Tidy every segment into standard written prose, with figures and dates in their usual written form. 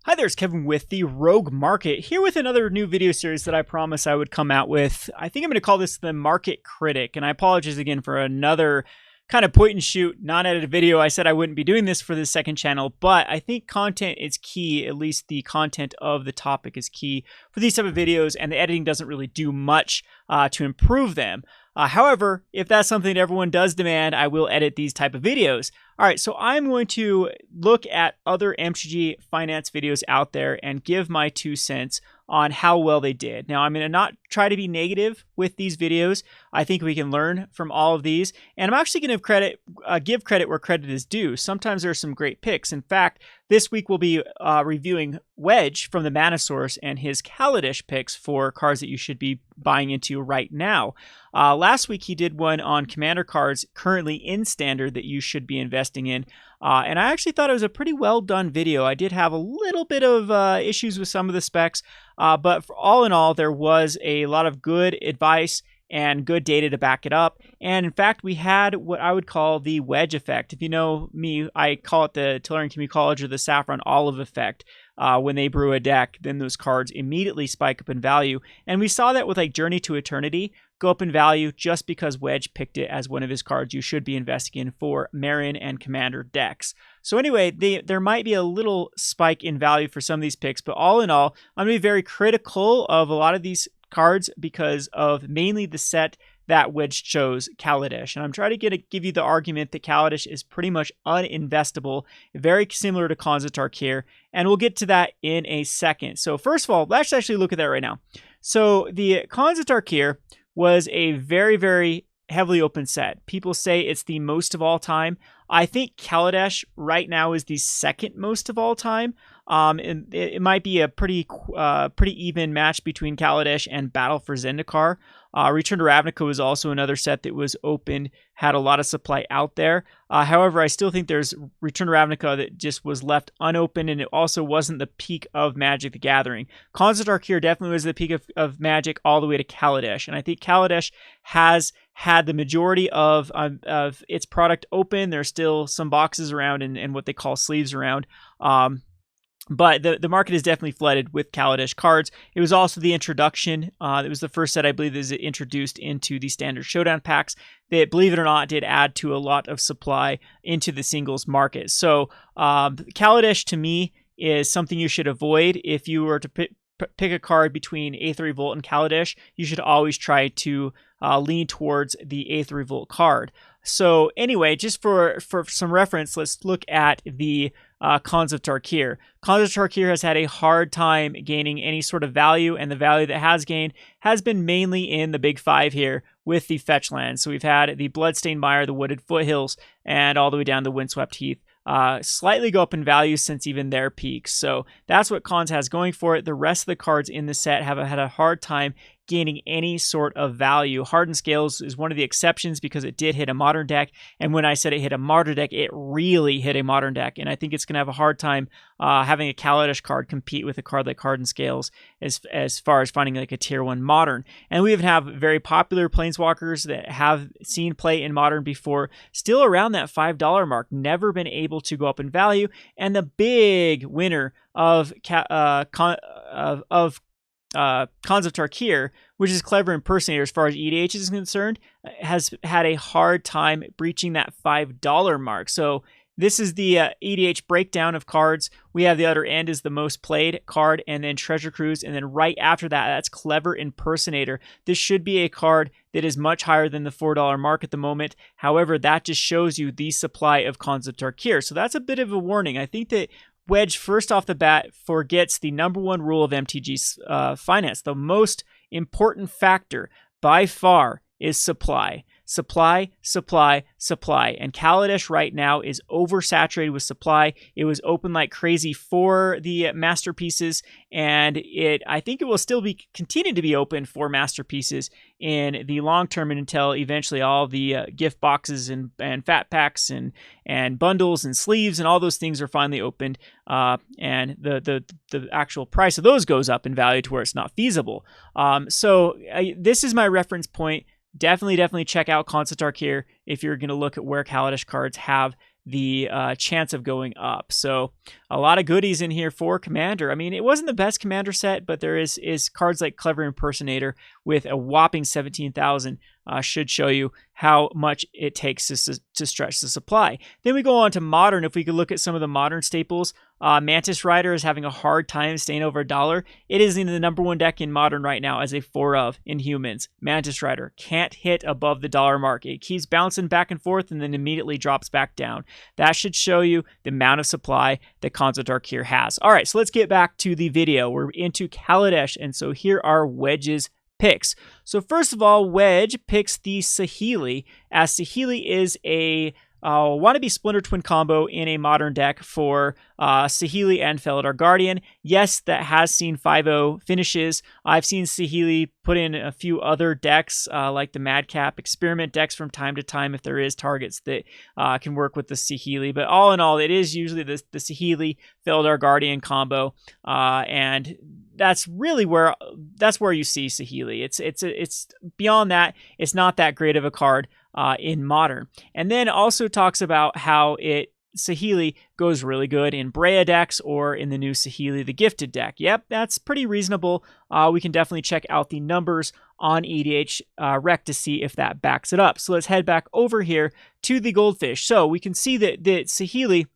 Hi there, it's Kevin with the Rogue Market, here with another new video series that I promised I would come out with. I think I'm going to call this the Market Critic, and I apologize again for another kind of point and shoot, non-edited video. I said I wouldn't be doing this for the second channel, but I think content is key, at least the content of the topic is key for these type of videos, and the editing doesn't really do much to improve them. However, if that's something that everyone does demand, I will edit these type of videos. All right, so I'm going to look at other MTG Finance videos out there and give my 2 cents on how well they did. Now, I'm going to not try to be negative with these videos. I think we can learn from all of these, and I'm actually going to give credit where credit is due. Sometimes there are some great picks. In fact, this week we'll be reviewing Wedge from TheManaSource and his Kaladesh picks for cards that you should be buying into right now. Last week he did one on Commander cards currently in Standard that you should be investing in. And I actually thought it was a pretty well done video. I did have a little bit of issues with some of the specs, but all in all, there was a lot of good advice and good data to back it up. And in fact, we had what I would call the wedge effect. If you know me, I call it the Tulare Community College or the saffron olive effect. When they brew a deck, then those cards immediately spike up in value. And we saw that with like Journey to Eternity go up in value just because Wedge picked it as one of his cards you should be investing in for Marin and Commander decks. So anyway, there might be a little spike in value for some of these picks, but all in all, I'm going to be very critical of a lot of these cards because of mainly the set that Wedge chose, Kaladesh. And I'm trying to give you the argument that Kaladesh is pretty much uninvestable, very similar to Khans of Tarkir, and we'll get to that in a second. So first of all, let's actually look at that right now. So the Khans of Tarkir was a very, very heavily open set. People say it's the most of all time. I think Kaladesh right now is the second most of all time. And it might be a pretty even match between Kaladesh and Battle for Zendikar. Return to Ravnica was also another set that was open, had a lot of supply out there. However, I still think there's Return to Ravnica that just was left unopened, and it also wasn't the peak of Magic the Gathering. Khans of Tarkir definitely was the peak of Magic all the way to Kaladesh, and I think Kaladesh has had the majority of its product open. There's still some boxes around and what they call sleeves around. But the market is definitely flooded with Kaladesh cards. It was also the introduction. It was the first set, I believe, that is introduced into the standard showdown packs that, believe it or not, did add to a lot of supply into the singles market. So Kaladesh, to me, is something you should avoid. If you were to pick a card between Aether Revolt and Kaladesh, you should always try to lean towards the Aether Revolt card. So anyway, just for some reference, let's look at the Khans of Tarkir. Khans of Tarkir has had a hard time gaining any sort of value, and the value that has gained has been mainly in the big 5 here with the fetch lands. So we've had the Bloodstained Mire, the Wooded Foothills, and all the way down to Windswept Heath. Slightly go up in value since even their peaks. So that's what Khans has going for it. The rest of the cards in the set have had a hard time gaining any sort of value. Hardened Scales is one of the exceptions because it did hit a modern deck, and when I said it hit a modern deck, it really hit a modern deck, and I think it's going to have a hard time having a Kaladesh card compete with a card like Hardened Scales as far as finding like a tier 1 modern. And we even have very popular Planeswalkers that have seen play in modern before, still around that $5 mark, never been able to go up in value, and the big winner of Khans of Tarkir, which is Clever Impersonator as far as EDH is concerned, has had a hard time breaching that $5 mark. So this is the EDH breakdown of cards. We have the other end is the most played card, and then Treasure Cruise, and then right after that, that's Clever Impersonator. This should be a card that is much higher than the $4 mark at the moment. However, that just shows you the supply of Khans of Tarkir. So that's a bit of a warning. I think that Wedge, first off the bat, forgets the #1 rule of MTG Finance. The most important factor by far is supply. Supply, supply, supply. And Kaladesh right now is oversaturated with supply. It was open like crazy for the masterpieces, and I think it will still continue to be open for masterpieces in the long term and until eventually all the gift boxes and fat packs and bundles and sleeves and all those things are finally opened, and the actual price of those goes up in value to where it's not feasible. So this is my reference point. Definitely check out Khans of Tarkir if you're going to look at where Kaladesh cards have the chance of going up. So a lot of goodies in here for Commander. I mean, it wasn't the best Commander set, but there is cards like Clever Impersonator with a whopping 17,000 should show you how much it takes to stretch the supply. Then we go on to Modern. If we could look at some of the Modern staples, Mantis Rider is having a hard time staying over $1. It is in the #1 deck in Modern right now as a 4 of in Humans. Mantis Rider can't hit above the $1 mark. It keeps bouncing back and forth and then immediately drops back down. That should show you the amount of supply that Khans of Tarkir has. All right, so let's get back to the video. We're into Kaladesh, and so here are Wedge's picks. So first of all, Wedge picks the Saheeli, as Saheeli is a wannabe Splinter Twin combo in a Modern deck for Saheeli and Felidar Guardian. Yes, that has seen 5-0 finishes. I've seen Saheeli put in a few other decks like the Madcap Experiment decks from time to time if there is targets that can work with the Saheeli. But all in all, it is usually the Saheeli Felidar Guardian combo, and that's really where you see Saheeli. It's beyond that. It's not that great of a card in Modern. And then also talks about how Saheeli goes really good in Brea decks or in the new Saheeli the Gifted deck. Yep, that's pretty reasonable. We can definitely check out the numbers on EDH Rec to see if that backs it up. So let's head back over here to the Goldfish. So we can see that Saheeli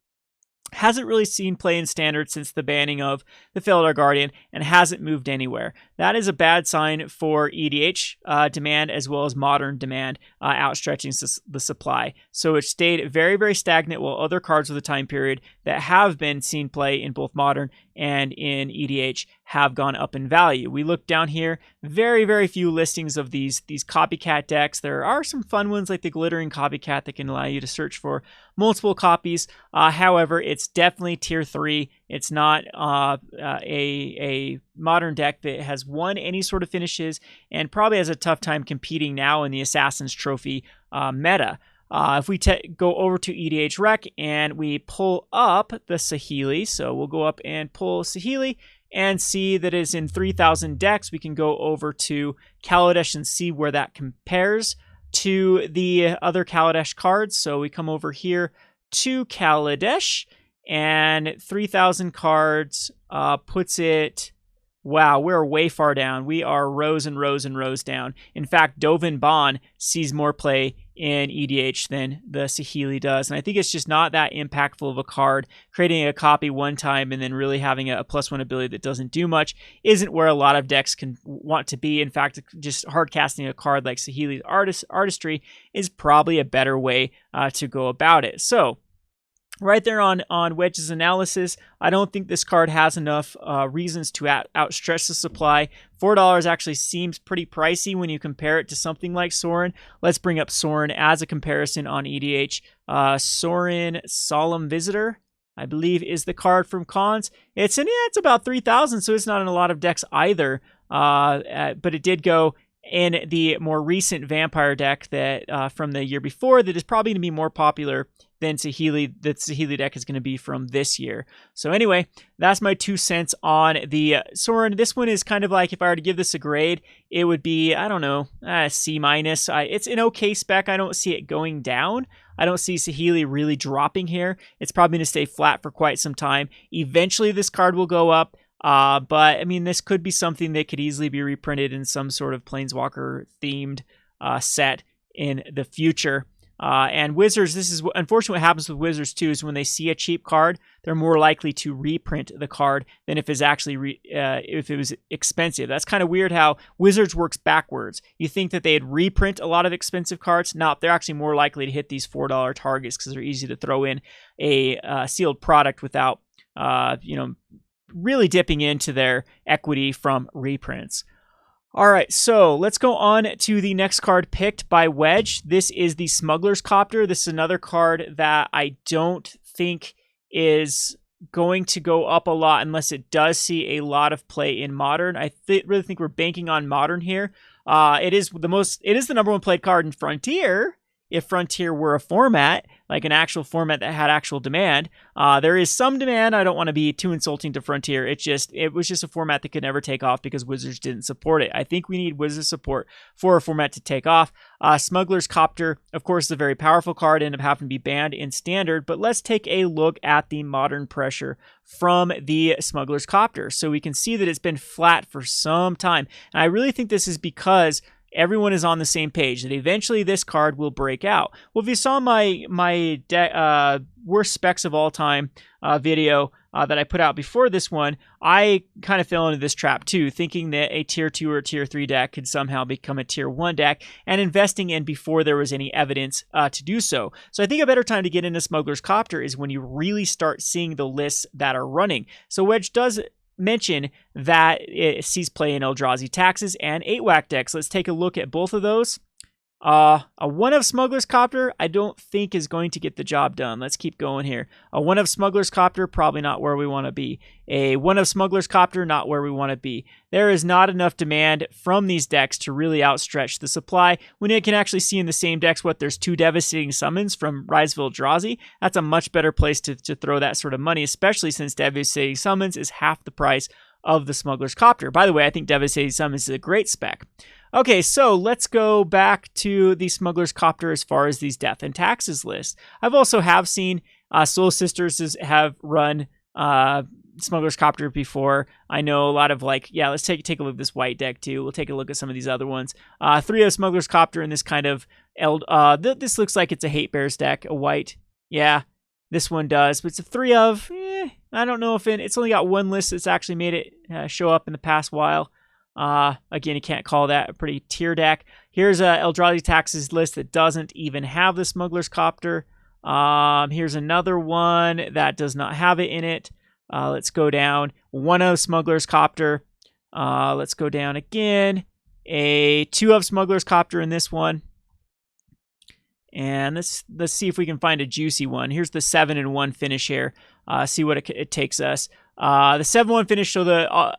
hasn't really seen play in Standard since the banning of the Felidar Guardian and hasn't moved anywhere. That is a bad sign for EDH demand as well as Modern demand outstretching the supply. So it stayed very, very stagnant, while other cards of the time period that have been seen play in both Modern and in EDH have gone up in value. We look down here, very, very few listings of these copycat decks. There are some fun ones like the Glittering Copycat that can allow you to search for multiple copies. However, it's definitely tier 3. It's not a Modern deck that has won any sort of finishes and probably has a tough time competing now in the Assassin's Trophy meta. If we go over to EDH Rec and we pull up the Saheeli, so we'll go up and pull Saheeli and see that it's in 3,000 decks. We can go over to Kaladesh and see where that compares to the other Kaladesh cards. So we come over here to Kaladesh, and 3,000 cards puts it... Wow, we're way far down. We are rows and rows and rows down. In fact, Dovin Bond sees more play in EDH than the Saheeli does. And I think it's just not that impactful of a card. Creating a copy one time and then really having a +1 ability that doesn't do much isn't where a lot of decks can want to be. In fact, just hard casting a card like Saheeli's Artistry is probably a better way to go about it. So right there on Wedge's analysis, I don't think this card has enough reasons to outstretch the supply. $4 actually seems pretty pricey when you compare it to something like Sorin. Let's bring up Sorin as a comparison on EDH. Sorin Solemn Visitor, I believe, is the card from Khans. It's about 3,000, so it's not in a lot of decks either. But it did go in the more recent Vampire deck that from the year before that is probably going to be more popular than Saheeli. The Saheeli deck is going to be from this year. So anyway, that's my 2 cents on the Sorin. This one is kind of like, if I were to give this a grade, it would be, I don't know, C-. It's an okay spec. I don't see it going down. I don't see Saheeli really dropping here. It's probably going to stay flat for quite some time. Eventually, this card will go up. But I mean, this could be something that could easily be reprinted in some sort of Planeswalker themed set in the future. And Wizards, this is unfortunately what happens with Wizards too, is when they see a cheap card, they're more likely to reprint the card than if it's actually if it was expensive. That's kind of weird how Wizards works backwards. You think that they'd reprint a lot of expensive cards? No, they're actually more likely to hit these $4 targets because they're easy to throw in a sealed product without really dipping into their equity from reprints. All right, so let's go on to the next card picked by Wedge. This is the Smuggler's Copter. This is another card that I don't think is going to go up a lot unless it does see a lot of play in Modern. I really think we're banking on Modern here. It is the #1 played card in Frontier. if Frontier were a format, like an actual format that had actual demand. There is some demand. I don't want to be too insulting to Frontier. It was just a format that could never take off because Wizards didn't support it. I think we need Wizards support for a format to take off. Smuggler's Copter, of course, is a very powerful card, ended up having to be banned in Standard, but let's take a look at the modern pressure from the Smuggler's Copter. So we can see that it's been flat for some time. And I really think this is because everyone is on the same page, that eventually this card will break out. Well, if you saw my worst specs of all time video that I put out before this one, I kind of fell into this trap too, thinking that a tier 2 or tier 3 deck could somehow become a tier 1 deck, and investing in before there was any evidence to do so. So I think a better time to get into Smuggler's Copter is when you really start seeing the lists that are running. So Wedge does mention that it sees play in Eldrazi Taxes and 8-Whack decks. Let's take a look at both of those. A 1 of Smuggler's Copter, I don't think is going to get the job done. Let's keep going here. A 1 of Smuggler's Copter, probably not where we want to be. A 1 of Smuggler's Copter, not where we want to be. There is not enough demand from these decks to really outstretch the supply. When you can actually see in the same decks there's 2 Devastating Summons from Rise of Eldrazi, that's a much better place to throw that sort of money, especially since Devastating Summons is half the price of the Smuggler's Copter. By the way, I think Devastating Summons is a great spec. Okay, so let's go back to the Smuggler's Copter as far as these Death and Taxes lists. I've also seen Soul Sisters have run Smuggler's Copter before. I know a lot of let's take a look at this white deck too. We'll take a look at some of these other ones. 3 of Smuggler's Copter in this kind of, this looks like it's a Hate Bears deck, a white. Yeah, this one does, but it's a 3 of, I don't know if it's only got one list that's actually made it show up in the past while. Again, you can't call that a pretty tier deck. Here's a Eldrazi Taxes list that doesn't even have the Smuggler's Copter. Here's another one that does not have it in it. Let's go down. 1 of Smuggler's Copter. Let's go down again. A 2 of Smuggler's Copter in this one. And let's see if we can find a juicy one. Here's the 7-1 finish here. See what it takes us. The 7-1 finish, so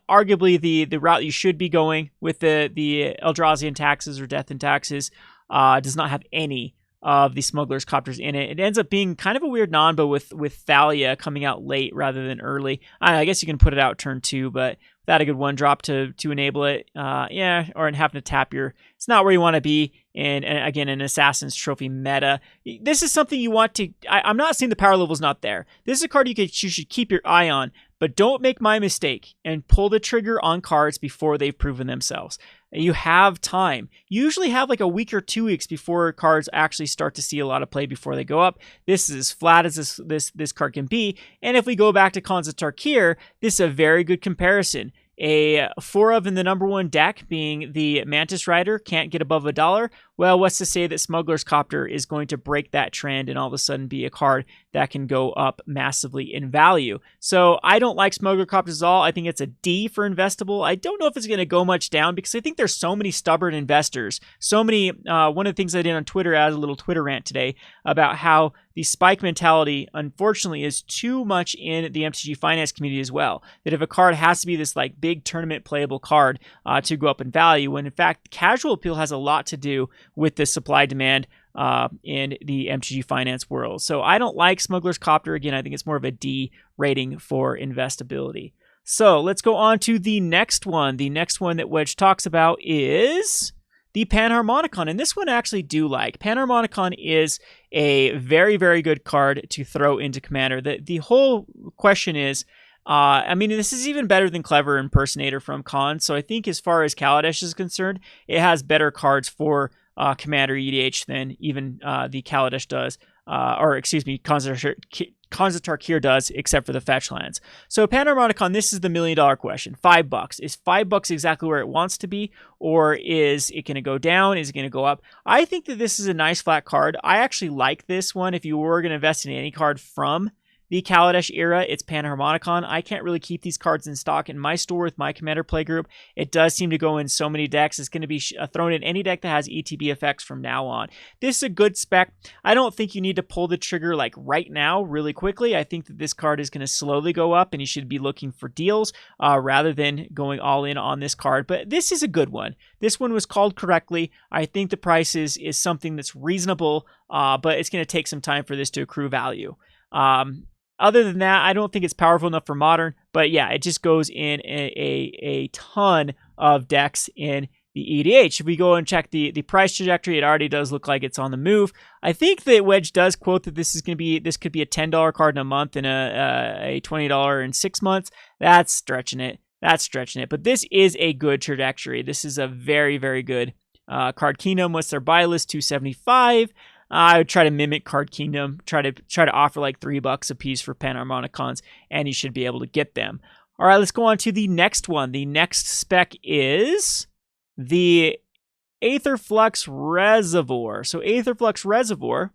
arguably the route you should be going with the Eldrazi and Taxes or Death and Taxes does not have any of the Smuggler's Copters in it. It ends up being kind of a weird non-bo with Thalia coming out late rather than early. I guess you can put it out turn 2, but without a good 1-drop to enable it, or having to tap it's not where you want to be. And again, an Assassin's Trophy meta. This is something you want to. I'm not saying the power level's not there. This is a card you should keep your eye on, but don't make my mistake and pull the trigger on cards before they've proven themselves. You have time. You usually have like a week or 2 weeks before cards actually start to see a lot of play before they go up. This is as flat as this card can be. And if we go back to Khans of Tarkir, this is a very good comparison. A 4 of in the number 1 deck being the Mantis Rider can't get above $1. Well, what's to say that Smuggler's Copter is going to break that trend and all of a sudden be a card that can go up massively in value? So I don't like Smuggler Copters at all. I think it's a D for investable. I don't know if it's going to go much down because I think there's so many stubborn investors. So many, one of the things I did on Twitter, I had a little Twitter rant today about how the spike mentality, unfortunately, is too much in the MTG Finance community as well. That if a card has to be this like big tournament playable card to go up in value, when in fact casual appeal has a lot to do with the supply demand in the MTG Finance world. So I don't like Smuggler's Copter. Again, I think it's more of a D rating for investability. So let's go on to the next one. The next one that Wedge talks about is the Panharmonicon, and this one I actually do like. Panharmonicon is a very, very good card to throw into Commander. The whole question is, this is even better than Clever Impersonator from Khans, so I think as far as Kaladesh is concerned, it has better cards for Commander EDH than even the Kaladesh does, Khans of Tarkir does, except for the fetch lands. So Panharmonicon, this is the $1 million question. $5. Is $5 exactly where it wants to be, or is it going to go down? Is it going to go up? I think that this is a nice flat card. I actually like this one. If you were going to invest in any card from the Kaladesh era, it's Panharmonicon. I can't really keep these cards in stock in my store with my Commander play group. It does seem to go in so many decks. It's going to be thrown in any deck that has ETB effects from now on. This is a good spec. I don't think you need to pull the trigger like right now really quickly. I think that this card is going to slowly go up and you should be looking for deals rather than going all in on this card. But this is a good one. This one was called correctly. I think the price is something that's reasonable, but it's going to take some time for this to accrue value. Other than that, I don't think it's powerful enough for Modern, but yeah, it just goes in a ton of decks in the EDH. If we go and check the price trajectory, it already does look like it's on the move. I think that Wedge does quote that this could be a $10 card in a month and a $20 in 6 months. That's stretching it. But this is a good trajectory. This is a very, very good card. Kingdom, what's their buy list? $275. I would try to mimic Card Kingdom, try to offer like $3 a piece for Panharmonicons, and you should be able to get them. All right, let's go on to the next one. The next spec is the Aetherflux Reservoir. So Aetherflux Reservoir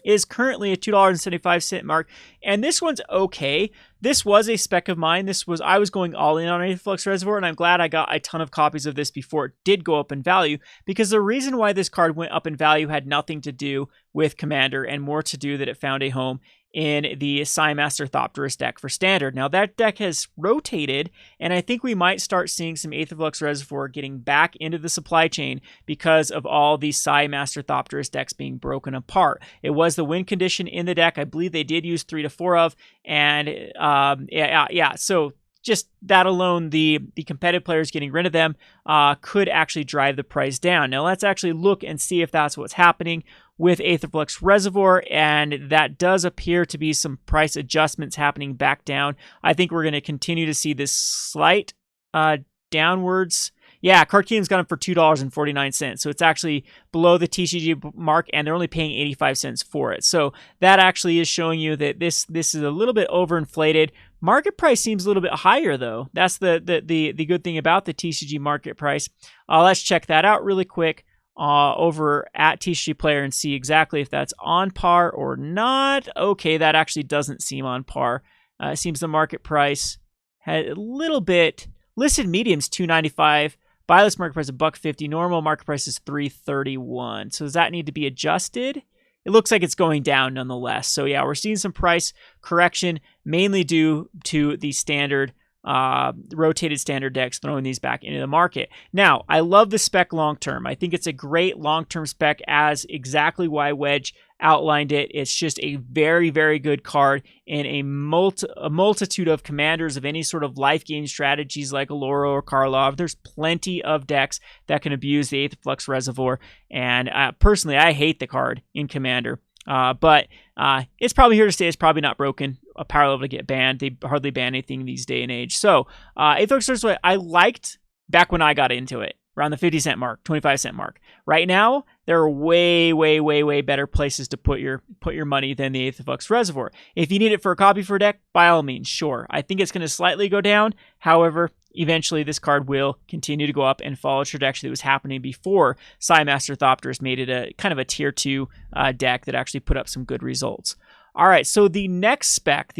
is currently a $2.75 mark, and this one's okay. This was a spec of mine. I was going all in on Aetherflux Reservoir, and I'm glad I got a ton of copies of this before it did go up in value, because the reason why this card went up in value had nothing to do with Commander and more to do that it found a home in the Psymaster Thopterus deck for Standard. Now, that deck has rotated, and I think we might start seeing some Aetherflux Reservoir getting back into the supply chain because of all these Psymaster Thopterus decks being broken apart. It was the win condition in the deck. I believe they did use 3 to 4 of, and so just that alone, the competitive players getting rid of them could actually drive the price down. Now, let's actually look and see if that's what's happening with Aetherflux Reservoir, and that does appear to be some price adjustments happening back down. I think we're going to continue to see this slight downwards. Yeah, Card Kingdom's got them for $2.49, so it's actually below the TCG mark, and they're only paying 85 cents for it. So that actually is showing you that this is a little bit overinflated. Market price seems a little bit higher, though. That's the good thing about the TCG market price. Let's check that out really quick over at TCG Player and see exactly if that's on par or not. Okay, that actually doesn't seem on par. It seems the market price had a little bit. Listed mediums $2.95. Buy list market price $1.50. Normal market price is $3.31. So does that need to be adjusted? It looks like it's going down nonetheless. So yeah, we're seeing some price correction, mainly due to the standard rotated standard decks throwing these back into the market. Now, I love the spec long-term. I think it's a great long-term spec, as exactly why Wedge outlined it. It's just a very, very good card in a multitude of commanders of any sort of life gain strategies like Allura or Karlov. There's plenty of decks that can abuse the Aetherflux Reservoir, and personally, I hate the card in Commander. But it's probably here to stay. It's probably not broken. A power level to get banned. They hardly ban anything these day and age. So, Aetherflux Reservoir, I liked back when I got into it, around the 50 cent mark, 25 cent mark. Right now, there are way, way, way, way better places to put your money than the Aetherflux Reservoir. If you need it for a copy for a deck, by all means, sure. I think it's going to slightly go down. However, eventually this card will continue to go up and follow a trajectory that was happening before Psymaster Thopterus made it a kind of a tier 2 deck that actually put up some good results. All right, so the next spec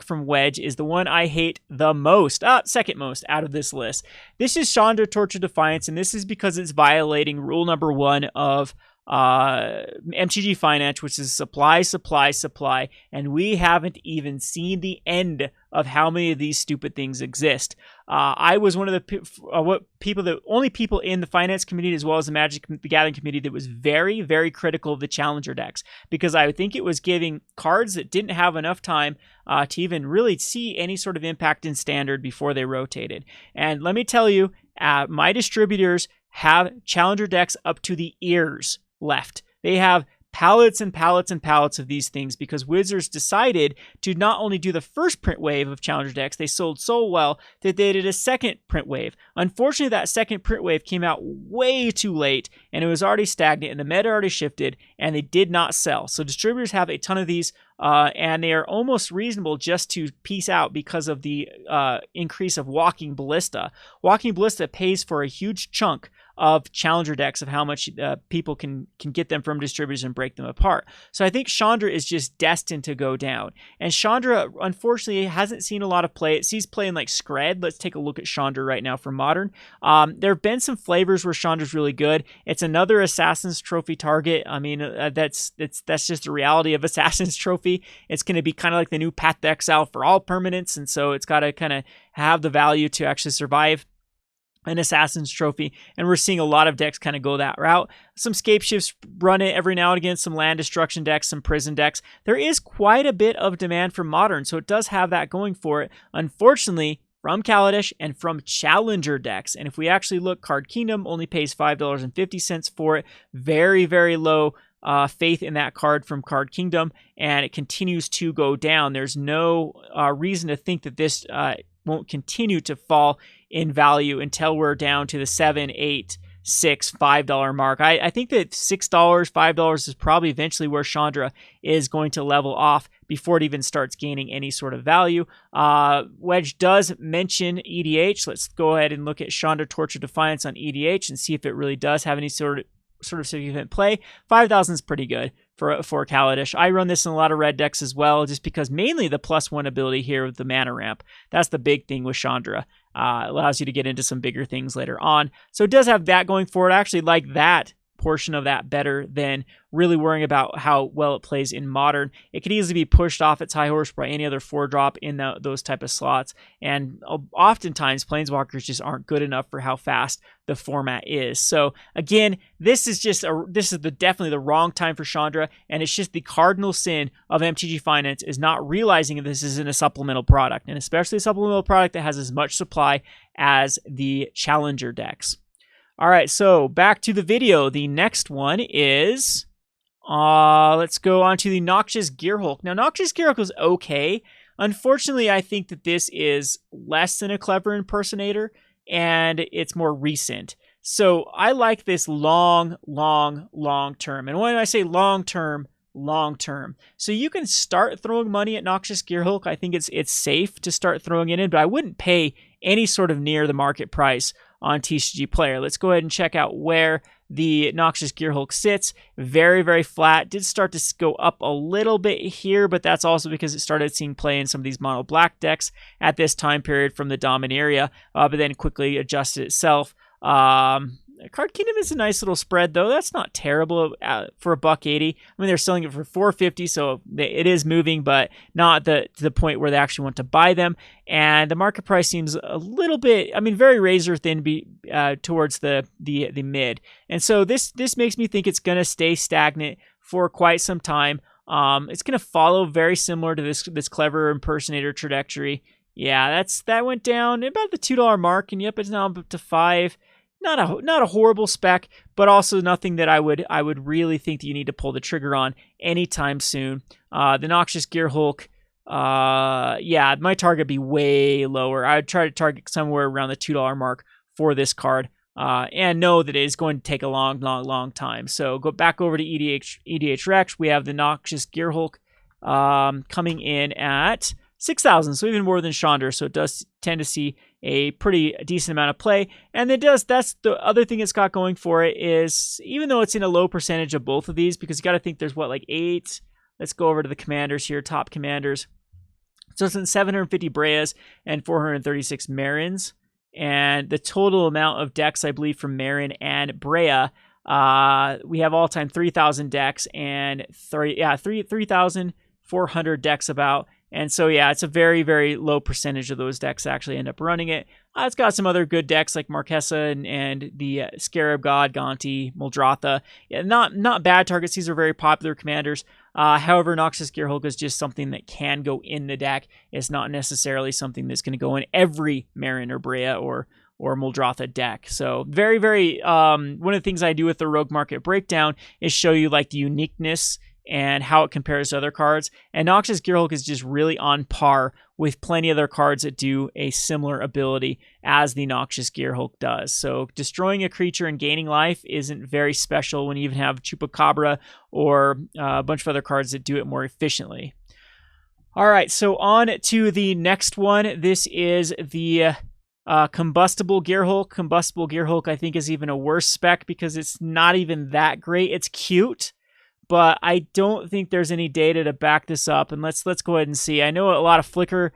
from Wedge is the one I hate the most, second most out of this list. This is Chandra Torch of Defiance, and this is because it's violating rule number 1 of MTG Finance, which is supply, supply, supply, and we haven't even seen the end of how many of these stupid things exist. I was one of the only people in the finance community, as well as the Magic the Gathering community, that was very, very critical of the challenger decks, because I think it was giving cards that didn't have enough time to even really see any sort of impact in Standard before they rotated. And let me tell you, my distributors have challenger decks up to the ears left. They have pallets and pallets and pallets of these things because Wizards decided to not only do the first print wave of challenger decks, they sold so well that they did a second print wave. Unfortunately, that second print wave came out way too late, and it was already stagnant, and the meta already shifted, and they did not sell. So distributors have a ton of these, and they are almost reasonable just to piece out because of the increase of Walking Ballista. Walking Ballista pays for a huge chunk of challenger decks, of how much people can get them from distributors and break them apart. So I think Chandra is just destined to go down. And Chandra, unfortunately, hasn't seen a lot of play. It sees play in like Scred. Let's take a look at Chandra right now for Modern. There have been some flavors where Chandra's really good. It's another Assassin's Trophy target. I mean, that's just the reality of Assassin's Trophy. It's going to be kind of like the new Path to Exile for all permanents, and so it's got to kind of have the value to actually survive an Assassin's Trophy, and we're seeing a lot of decks kind of go that route. Some Scape Shifts run it every now and again, some Land Destruction decks, some Prison decks. There is quite a bit of demand for Modern, so it does have that going for it. Unfortunately, from Kaladesh and from Challenger decks, and if we actually look, Card Kingdom only pays $5.50 for it. Very, very low faith in that card from Card Kingdom, and it continues to go down. There's no reason to think that this won't continue to fall in value until we're down to the $7, $8, $6, $5 mark. I think that $6, $5 is probably eventually where Chandra is going to level off before it even starts gaining any sort of value. Wedge does mention EDH. Let's go ahead and look at Chandra Torch of Defiance on EDH and see if it really does have any sort of significant play. 5,000 is pretty good for Kaladesh. I run this in a lot of red decks as well, just because mainly the +1 ability here with the mana ramp. That's the big thing with Chandra. Allows you to get into some bigger things later on. So it does have that going for it. I actually like that portion of that better than really worrying about how well it plays in Modern. It could easily be pushed off its high horse by any other 4-drop in those type of slots, and oftentimes Planeswalkers just aren't good enough for how fast the format is. So again, this is definitely the wrong time for Chandra, and it's just the cardinal sin of MTG Finance is not realizing that this isn't a supplemental product, and especially a supplemental product that has as much supply as the Challenger decks. All right, so back to the video. The next one is, let's go on to the Noxious Gearhulk. Now, Noxious Gearhulk was okay. Unfortunately, I think that this is less than a clever impersonator, and it's more recent. So I like this long term. And when I say long term, so you can start throwing money at Noxious Gearhulk. I think it's safe to start throwing it in, but I wouldn't pay any sort of near the market price on TCG Player. Let's go ahead and check out where the Noxious Gearhulk sits. Very, very flat. Did start to go up a little bit here, but that's also because it started seeing play in some of these mono black decks at this time period from the Dominaria, but then quickly adjusted itself. Card Kingdom is a nice little spread, though. That's not terrible for $1.80. I mean, they're selling it for $4.50, so it is moving, but not to the point where they actually want to buy them. And the market price seems a little bit, I mean, very razor thin towards the mid. And so this makes me think it's going to stay stagnant for quite some time. It's going to follow very similar to this clever impersonator trajectory. Yeah, that went down about the $2 mark, and yep, it's now up to $5. Not a horrible spec, but also nothing that I would really think that you need to pull the trigger on anytime soon. The Noxious Gearhulk, yeah, my target would be way lower. I would try to target somewhere around the $2 mark for this card, and know that it is going to take a long time. So go back over to EDH Rex. We have the Noxious Gearhulk coming in at 6,000, so even more than Chandra. So it does tend to see a pretty decent amount of play. And that's the other thing it's got going for it is, even though it's in a low percentage of both of these, because you got to think there's what, like 8. Let's go over to the commanders here, top commanders. So it's in 750 Breas and 436 Marins. And the total amount of decks, I believe, from Marin and Brea, we have all-time 3,000 decks and 3,400 decks about. And so, yeah, it's a very, very low percentage of those decks actually end up running it. It's got some other good decks like Marquesa and the Scarab God, Gonti, Muldrotha. Yeah, not bad targets. These are very popular commanders. However, Noxious Gearhulk is just something that can go in the deck. It's not necessarily something that's going to go in every Marin or Brea or Muldrotha deck. So very, very, one of the things I do with the Rogue Market Breakdown is show you like the uniqueness and how it compares to other cards. And Noxious Gearhulk is just really on par with plenty of other cards that do a similar ability as the Noxious Gearhulk does. So destroying a creature and gaining life isn't very special when you even have Chupacabra or a bunch of other cards that do it more efficiently. All right, so on to the next one. This is the Combustible Gearhulk. Combustible Gearhulk, I think, is even a worse spec because it's not even that great. It's cute, but I don't think there's any data to back this up. And let's go ahead and see. I know a lot of Flickr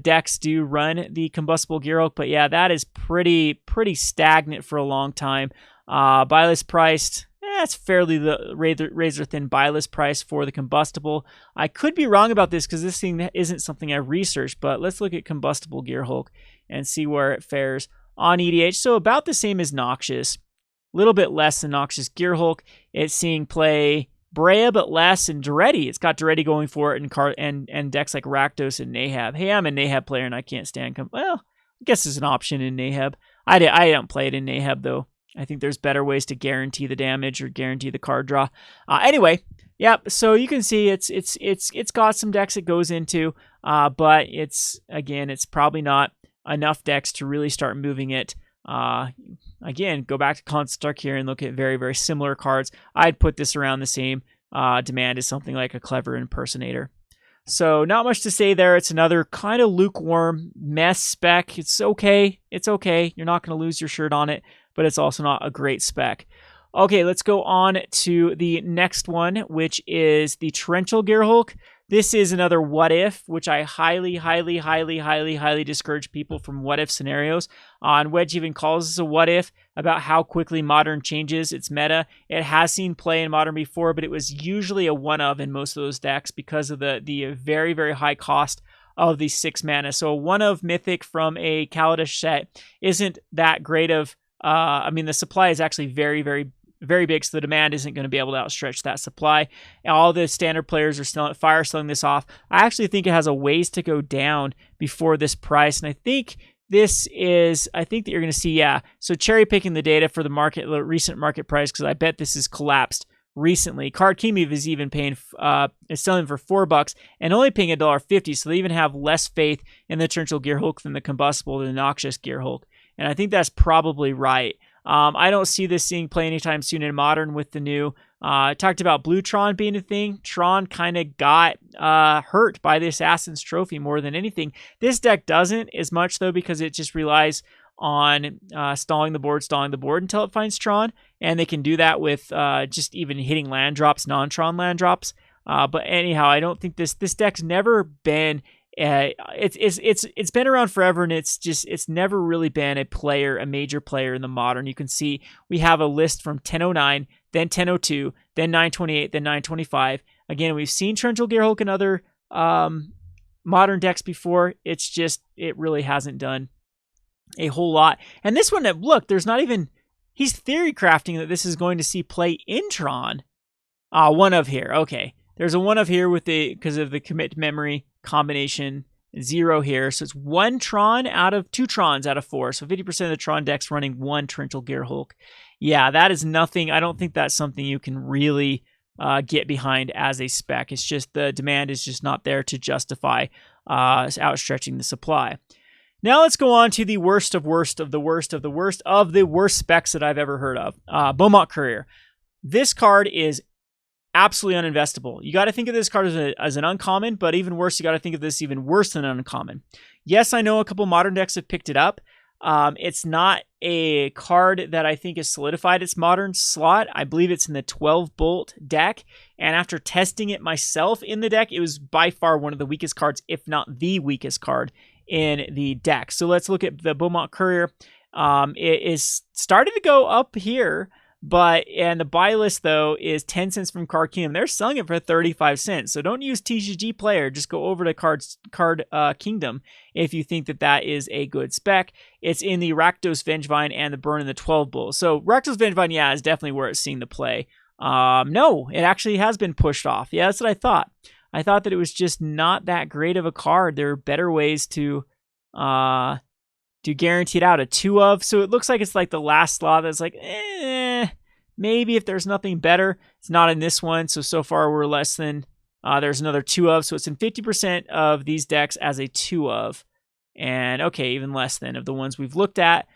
decks do run the Combustible Gearhulk, but yeah, that is pretty stagnant for a long time. Buy list priced. It's fairly the razor thin buy list price for the combustible. I could be wrong about this because this thing isn't something I researched, but let's look at Combustible Gearhulk and see where it fares on EDH. So about the same as Noxious, a little bit less than Noxious Gearhulk. It's seeing play Brea, but less, and Duretti. It's got Duretti going for it, and decks like Rakdos and Nahab. Hey, I'm a Nahab player and I can't stand well, I guess it's an option in Nahab. I don't play it in Nahab though. I think there's better ways to guarantee the damage or guarantee the card draw. Anyway, yep. So you can see it's got some decks it goes into, but it's probably not enough decks to really start moving it. Again, go back to Construct here and look at very, very similar cards. I'd put this around the same demand as something like a Clever Impersonator. So not much to say there. It's another kind of lukewarm mess spec. It's okay. It's okay. You're not going to lose your shirt on it, but it's also not a great spec. Okay, let's go on to the next one, which is the Torrential Gearhulk. This is another what if, which I highly discourage people from what if scenarios. And Wedge even calls this a what if about how quickly Modern changes its meta. It has seen play in Modern before, but it was usually a one of in most of those decks because of the very, very high cost of the 6 mana. So a one of Mythic from a Kaladesh set isn't that great of, I mean, the supply is actually very, very big, so the demand isn't going to be able to outstretch that supply. All the standard players are still selling this off. I actually think it has a ways to go down before this price, and I think that you're going to see, so cherry picking the data for the recent market price, because I bet this has collapsed recently. Card Key is even is selling for $4 and only paying $1.50, so they even have less faith in the Torrential Gearhulk than the Combustible, the Noxious Gearhulk, and I think that's probably right. I don't see this seeing play anytime soon in Modern with the new. I talked about Blue Tron being a thing. Tron kind of got hurt by the Assassin's Trophy more than anything. This deck doesn't as much, though, because it just relies on stalling the board until it finds Tron, and they can do that with just even hitting land drops, non-Tron land drops. But anyhow, I don't think this deck's never been... it's been around forever, and it's never really been a major player in the Modern. You can see we have a list from 1009, then 1002, then 928, then 925. Again, we've seen Torrential Gearhulk in other Modern decks before. It really hasn't done a whole lot. And this one, look, there's not even, he's theory crafting that this is going to see play in Tron. One of here, okay. There's a one of here because of the commit memory combination 0 here. So it's 1 Tron out of 2 Trons out of 4. So 50% of the Tron decks running 1 Torrential Gearhulk. Yeah, that is nothing. I don't think that's something you can really get behind as a spec. It's just the demand is just not there to justify outstretching the supply. Now let's go on to the worst of the worst specs that I've ever heard of. Beaumont Courier. This card is absolutely uninvestable. You got to think of this card as an uncommon, but even worse, you got to think of this even worse than an uncommon. Yes, I know a couple Modern decks have picked it up. It's not a card that I think has solidified its Modern slot. I believe it's in the 12 Bolt deck, and after testing it myself in the deck, it was by far one of the weakest cards, if not the weakest card in the deck. So let's look at the Beaumont Courier. It is starting to go up here, and the buy list, though, is 10 cents from Card Kingdom. They're selling it for 35 cents. So don't use TCG Player. Just go over to Card Kingdom if you think that is a good spec. It's in the Rakdos Vengevine and the Burn in the 12 Bull. So Rakdos Vengevine, yeah, is definitely where it's seeing the play. No, it actually has been pushed off. Yeah, that's what I thought. I thought that it was just not that great of a card. There are better ways to guarantee it out. A 2 of. So it looks like it's like the last slot that's like, maybe if there's nothing better. It's not in this one. So far we're less than, there's another 2 of. So it's in 50% of these decks as a 2 of. And okay, even less than of the ones we've looked at.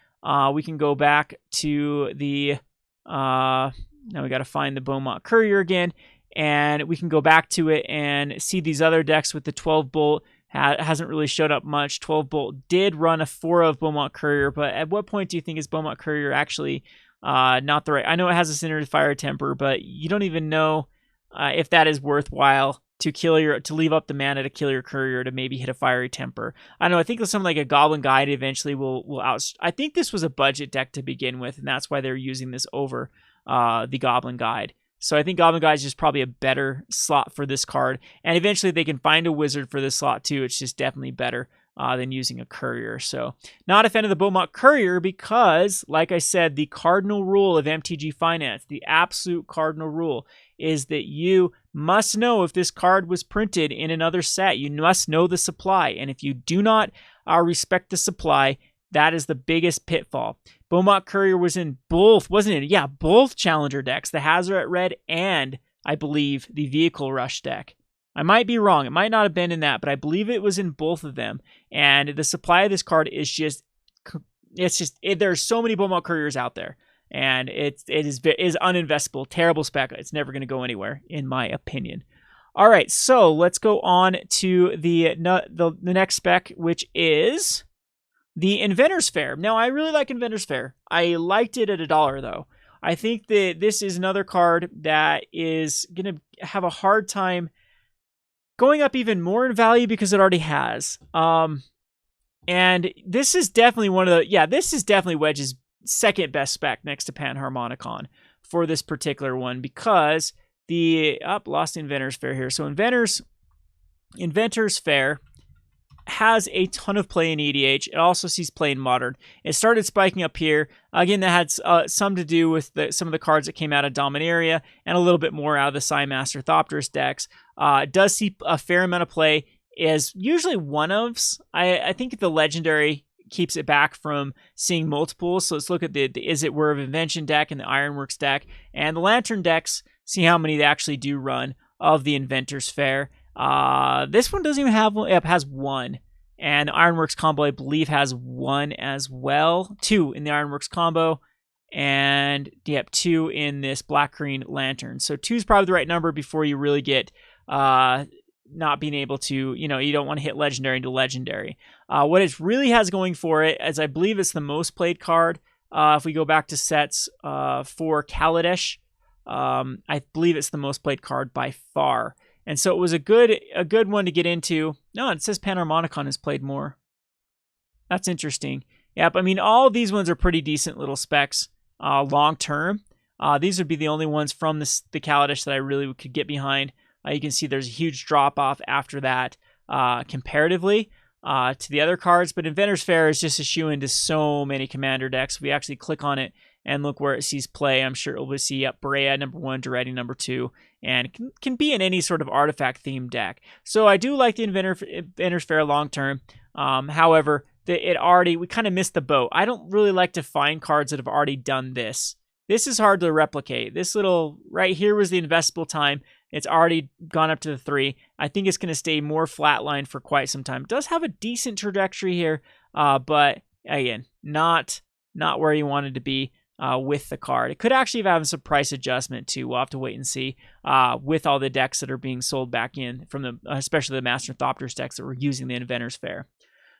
We can go back to the, now we got to find the Beaumont Courier again. And we can go back to it and see these other decks with the 12 Bolt hasn't really showed up much. 12 Bolt did run a 4 of Beaumont Courier, but at what point do you think is Beaumont Courier actually not the right? I know it has a Cinder Fire Temper, but you don't even know if that is worthwhile to leave up the mana to kill your Courier to maybe hit a Fiery Temper. I don't know. I think something like a Goblin Guide eventually will out. I think this was a budget deck to begin with, and that's why they're using this over the Goblin Guide. So I think Goblin Guide is just probably a better slot for this card. And eventually they can find a Wizard for this slot too. It's just definitely better than using a Courier. So not a fan of the Beaumont Courier because, like I said, the cardinal rule of MTG Finance, the absolute cardinal rule, is that you must know if this card was printed in another set. You must know the supply. And if you do not respect the supply, that is the biggest pitfall. Beaumont Courier was in both, wasn't it? Yeah, both Challenger decks, the Hazoret Red and, I believe, the Vehicle Rush deck. I might be wrong. It might not have been in that, but I believe it was in both of them. And the supply of this card is just, there's so many Beaumont Couriers out there. And it is uninvestable, terrible spec. It's never going to go anywhere, in my opinion. All right, so let's go on to the next spec, which is the Inventor's Fair. Now, I really like Inventor's Fair. I liked it at $1, though. I think that this is another card that is going to have a hard time going up even more in value because it already has. And this is definitely this is definitely Wedge's second best spec next to Panharmonicon for this particular one because lost the Inventor's Fair here. So Inventor's Fair has a ton of play in EDH. It also sees play in Modern. It started spiking up here. Again, that had some to do with some of the cards that came out of Dominaria and a little bit more out of the Psymaster Thopterus decks. It does see a fair amount of play. Is usually one-ofs. I think the Legendary keeps it back from seeing multiples. So let's look at the Is It Were of Invention deck and the Ironworks deck. And the Lantern decks, see how many they actually do run of the Inventor's Fair. This one doesn't even have one. It has one. And the Ironworks combo, I believe, has one as well. 2 in the Ironworks combo. And, yep, 2 in this Black-Green Lantern. So 2 is probably the right number before you really get not being able to, you don't want to hit Legendary into Legendary. What it really has going for it, as I believe it's the most played card, if we go back to sets for Kaladesh, I believe it's the most played card by far. And so it was a good one to get into. No, it says Panharmonicon has played more. That's interesting. Yep, I mean, all of these ones are pretty decent little specs long term. These would be the only ones from the Kaladesh that I really could get behind. You can see there's a huge drop-off after that comparatively to the other cards. But Inventor's Fair is just a shoe-in to so many Commander decks. If we actually click on it and look where it sees play, I'm sure it will see Berea #1, Duretti #2, and can be in any sort of artifact-themed deck. So I do like the Inventor's Fair long-term. However, we kind of missed the boat. I don't really like to find cards that have already done this. This is hard to replicate. This little right here was the investable time. It's already gone up to the 3. I think it's going to stay more flatlined for quite some time. It does have a decent trajectory here, but again, not where you wanted to be with the card. It could actually have some price adjustment too. We'll have to wait and see with all the decks that are being sold back in from especially the Master Thopterus decks that were using the Inventor's Fair.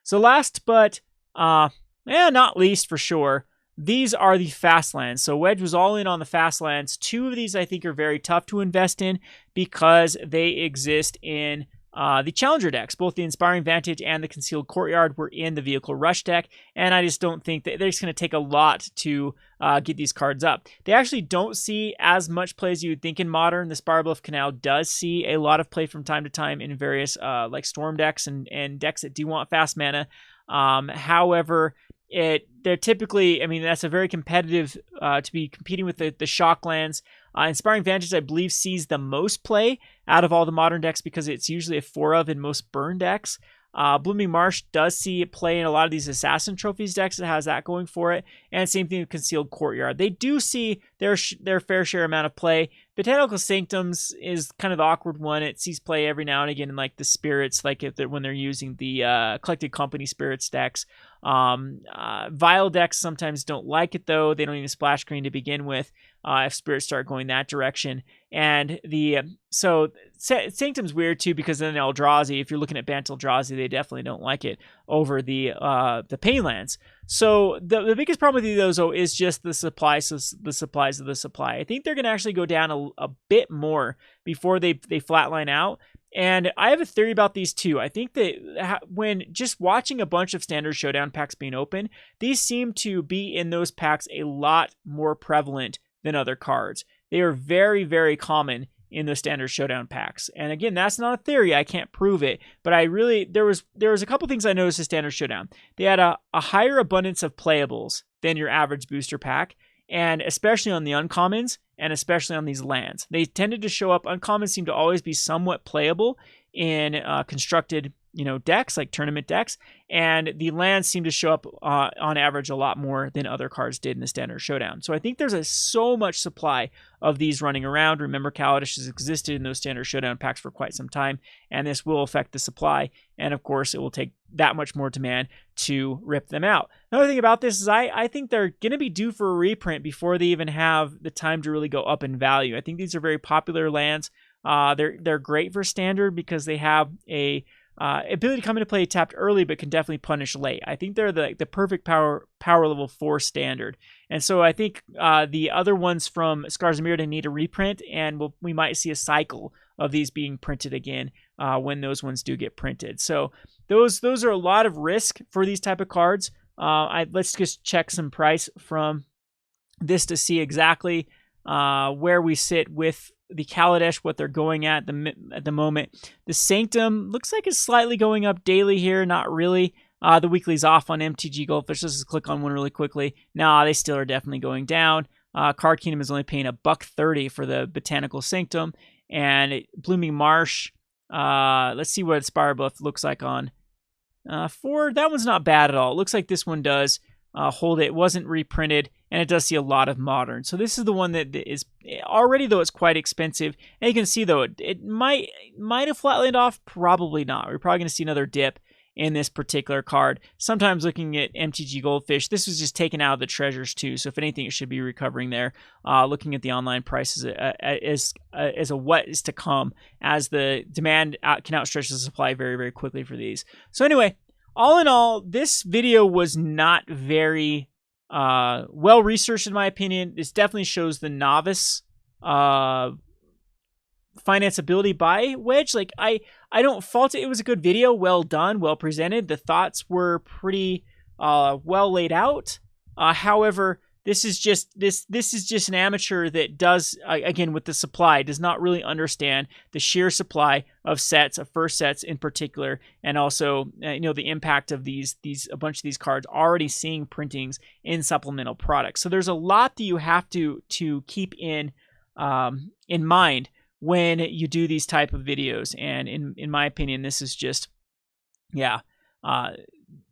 So last but not least for sure, these are the fast lands. So Wedge was all in on the fast lands. 2 of these I think are very tough to invest in because they exist in the Challenger decks. Both the Inspiring Vantage and the Concealed Courtyard were in the Vehicle Rush deck, and I just don't think that they're just going to take a lot to get these cards up. They actually don't see as much play as you would think in Modern. The Spiralbluff Canal does see a lot of play from time to time in various like Storm decks and decks that do want fast mana. However, they're typically, I mean, that's a very competitive to be competing with the shock lands. Inspiring Vantage, I believe, sees the most play out of all the Modern decks because it's usually a 4 of in most burn decks. Blooming Marsh does see it play in a lot of these Assassin Trophies decks. It has that going for it. And same thing with Concealed Courtyard. They do see their fair share amount of play. Botanical Sanctums is kind of the awkward one. It sees play every now and again in like the Spirits, like when they're using the Collected Company Spirits decks. Vial decks sometimes don't like it, though. They don't need a splash screen to begin with if spirits start going that direction. And so Sanctum's weird too, because then Eldrazi, if you're looking at banned Eldrazi, they definitely don't like it over the Pain Lands. So the biggest problem with those, though, is just the supplies of the supply. I think they're going to actually go down a bit more before they flatline out. And I have a theory about these too. I think that when just watching a bunch of Standard Showdown packs being open, these seem to be in those packs a lot more prevalent than other cards. They are very, very common in the Standard Showdown packs. And again, that's not a theory. I can't prove it. But there was a couple things I noticed in Standard Showdown. They had a higher abundance of playables than your average booster pack, and especially on the uncommons, and especially on these lands. They tended to show up, uncommons seem to always be somewhat playable in constructed decks, like tournament decks, and the lands seem to show up on average a lot more than other cards did in the Standard Showdown. So I think there's so much supply of these running around. Remember, Kaladesh has existed in those Standard Showdown packs for quite some time, and this will affect the supply, and of course it will take that much more demand to rip them out. Another thing about this is I think they're going to be due for a reprint before they even have the time to really go up in value. I think these are very popular lands. They're great for Standard because they have a ability to come into play tapped early, but can definitely punish late. I think they're the perfect power level for Standard. And so I think the other ones from Scars of Mirrodin need a reprint, and we might see a cycle of these being printed again when those ones do get printed. So those are a lot of risk for these type of cards. Let's just check some price from this to see exactly where we sit with the Kaladesh, what they're going at the moment. The Sanctum looks like it's slightly going up daily here, not really. The weekly's off on MTG Goldfish. Let's just click on one really quickly. Nah, they still are definitely going down. Card Kingdom is only paying $1.30 for the Botanical Sanctum, and Blooming Marsh. Let's see what Spire Bluff looks like on Ford. That one's not bad at all. It looks like this one does hold it. It wasn't reprinted, and it does see a lot of modern. So this is the one that is already, though it's quite expensive. And you can see, though, it might have flatlined off. Probably not. We're probably going to see another dip in this particular card. Sometimes looking at MTG Goldfish, this was just taken out of the treasures too. So if anything, it should be recovering there. Looking at the online prices as a what is to come, as the demand can outstretch the supply very, very quickly for these. So anyway, all in all, this video was not very well researched in my opinion. This definitely shows the novice financeability by Wedge. Like I don't fault it. It was a good video, well done, well presented. The thoughts were pretty well laid out. However, this is just an amateur that does again with the supply, does not really understand the sheer supply of sets, of first sets in particular, and also the impact of a bunch of these cards already seeing printings in supplemental products. So there's a lot that you have to keep in mind when you do these type of videos. And in my opinion, this is just,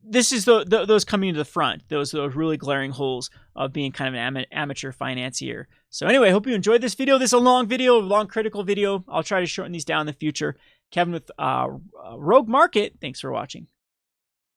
this is those coming to the front, those really glaring holes of being kind of an amateur financier. So anyway, I hope you enjoyed this video. This is a long video, long critical video. I'll try to shorten these down in the future. Kevin with Rogue Market. Thanks for watching.